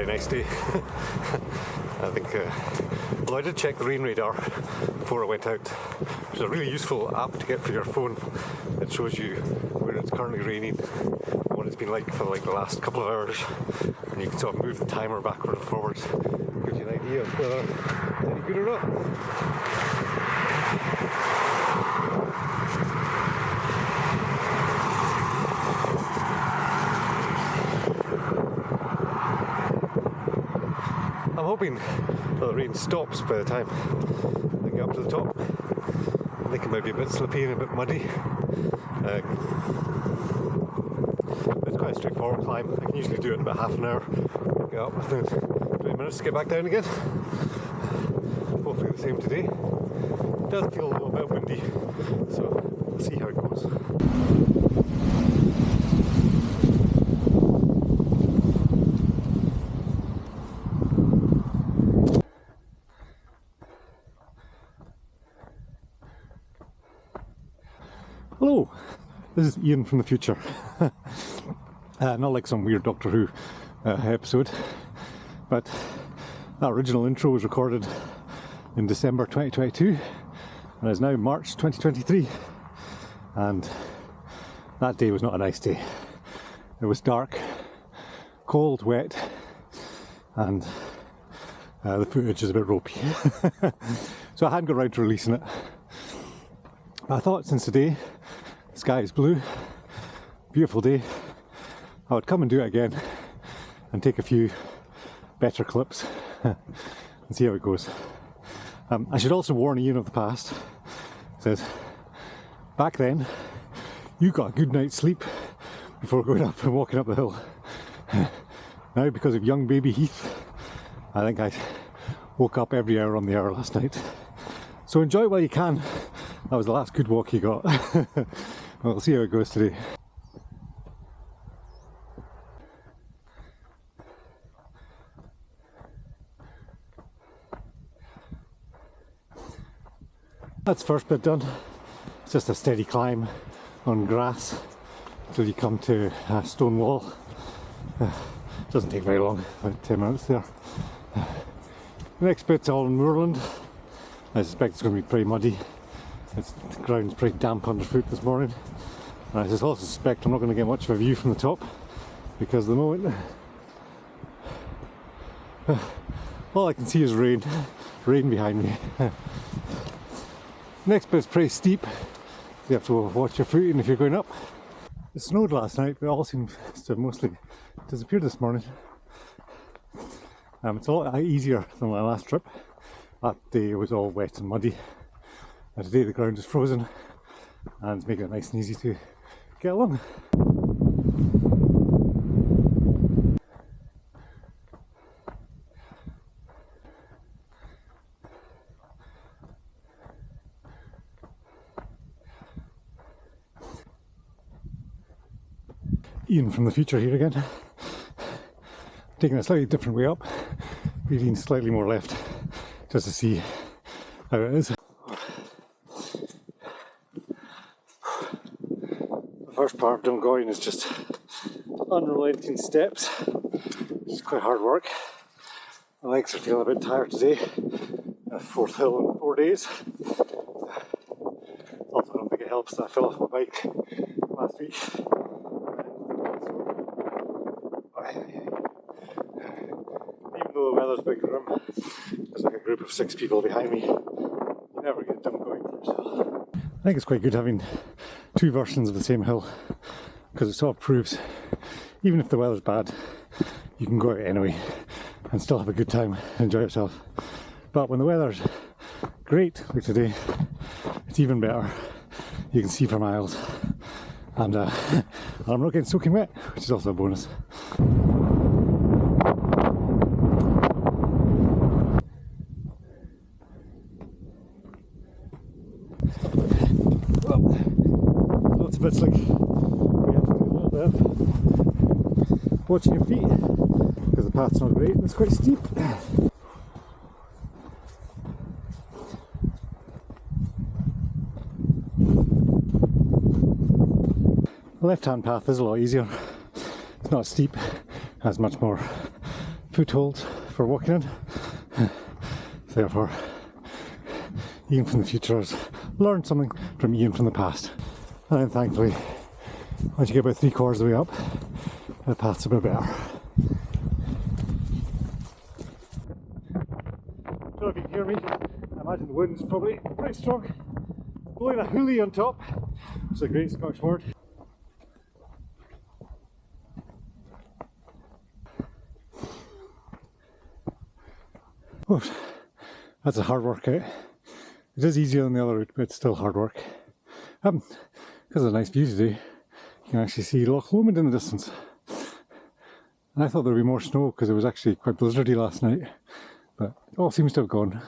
nice day. I think, although I did check the rain radar before I went out, which is a really useful app to get for your phone. It shows you where it's currently raining, what it's been like for like the last couple of hours, and you can sort of move the timer backward and forwards. Gives you an idea of whether it's any good or not. I'm hoping that the rain stops by the time I get up to the top. I think it might be a bit slippy and a bit muddy. It's quite a straightforward climb. I can usually do it in about half an hour. Get up within 20 minutes to get back down again. Hopefully the same today. It does feel a little bit windy, so we'll see how it goes. Hello, this is Ian from the future. Not like some weird Doctor Who episode, but that original intro was recorded in December 2022 and it's now March 2023, and that day was not a nice day. It was dark, cold, wet, and the footage is a bit ropey. So I hadn't got around to releasing it. I thought since today the sky is blue, beautiful day, I would come and do it again and take a few better clips and see how it goes. I should also warn Ian of the past. It says, back then you got a good night's sleep before going up and walking up the hill. Now, because of young baby Heath, I think I woke up every hour on the hour last night. So enjoy it while you can. That was the last good walk you got. We'll see how it goes today. That's the first bit done. It's just a steady climb on grass until you come to a stone wall. Doesn't take very long, about 10 minutes there. The next bit's all in moorland. I suspect it's going to be pretty muddy. The ground's pretty damp underfoot this morning. And I also suspect I'm not going to get much of a view from the top, because at the moment all I can see is rain behind me. Next bit's pretty steep, so you have to watch your footing if you're going up. It snowed last night, but it all seems to have mostly disappeared this morning. It's a lot easier than my last trip. That day it was all wet and muddy, and today the ground is frozen and it's making it nice and easy to get along. Ian from the future here again, taking a slightly different way up, leaning slightly more left just to see how it is. The first part of Dumgoyne is just unrelenting steps, which is quite hard work. My legs are feeling a bit tired today. Fourth hill in 4 days. Also, I don't think it helps that I fell off my bike last week. Even though the weather's a bit grim, there's like a group of 6 people behind me. You never get Dumgoyne for yourself. I think it's quite good having 2 versions of the same hill, because it sort of proves, even if the weather's bad, you can go out anyway and still have a good time and enjoy yourself. But when the weather's great, like today, it's even better. You can see for miles, and I'm not getting soaking wet, which is also a bonus. Well, lots of bits like we have to do a little bit of watching your feet, because the path's not great and it's quite steep. The left-hand path is a lot easier. It's not steep, has much more footholds for walking in. Therefore, Ian from the future has learned something from Ian from the past. And then thankfully, once you get about 3/4 of the way up, the path's a bit better. I don't know if you can hear me. I imagine the wind's probably pretty strong. Blowing a hoolie on top. It's a great Scottish word. Oof. That's a hard workout. It is easier than the other route, but it's still hard work. Because of the nice view today, you can actually see Loch Lomond in the distance. And I thought there would be more snow because it was actually quite blizzardy last night, but it all seems to have gone.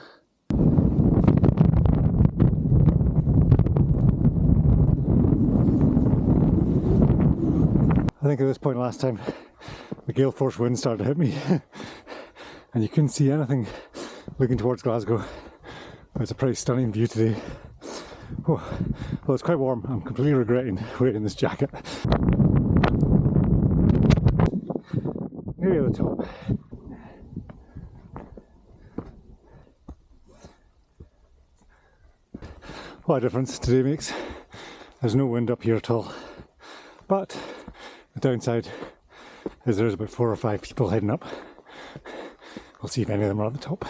I think at this point last time, the gale force wind started to hit me, and you couldn't see anything looking towards Glasgow. But it's a pretty stunning view today. Oh, well, it's quite warm. I'm completely regretting wearing this jacket. Nearly at the top. What a difference today makes. There's no wind up here at all. But the downside is there's about 4 or 5 people heading up. We'll see if any of them are at the top.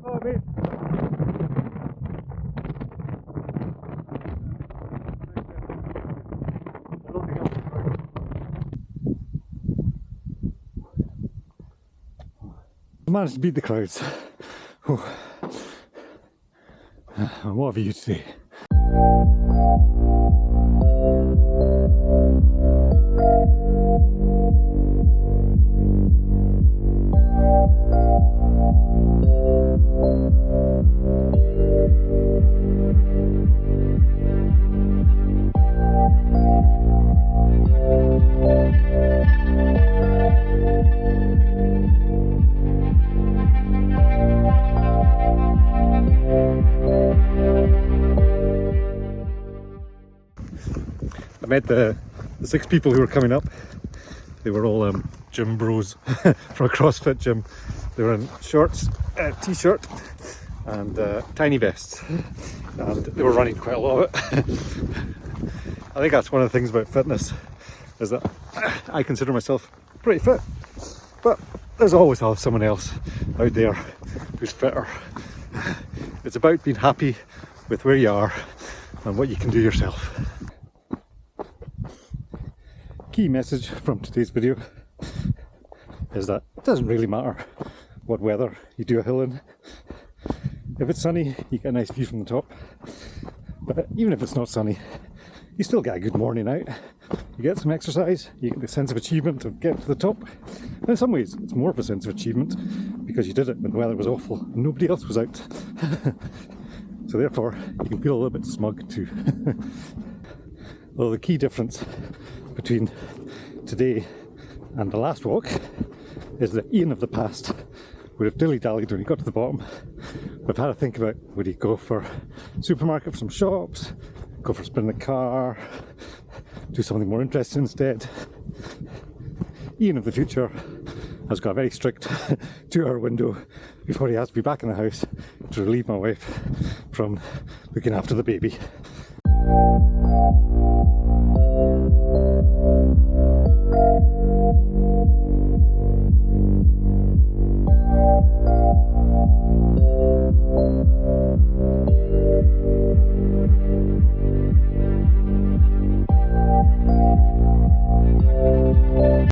Oh, mate. I managed to beat the crowds. Oh. What a view today. I met the 6 people who were coming up. They were all gym bros from a CrossFit gym. They were in shorts, t-shirt and tiny vests, and they were running quite a lot of it. I think that's one of the things about fitness, is that I consider myself pretty fit, but there's always someone else out there who's fitter. It's about being happy with where you are and what you can do yourself. Key message from today's video is that it doesn't really matter what weather you do a hill in. If it's sunny, you get a nice view from the top, but even if it's not sunny, you still get a good morning out. You get some exercise, you get the sense of achievement of getting to the top, and in some ways it's more of a sense of achievement because you did it when the weather was awful and nobody else was out. So therefore you can feel a little bit smug too. Well, the key difference between today and the last walk is that Ian of the past would have dilly-dallied when he got to the bottom. We've had to think about, would he go for supermarket for some shops, go for a spin in the car, do something more interesting instead. Ian of the future has got a very strict 2-hour window before he has to be back in the house to relieve my wife from looking after the baby.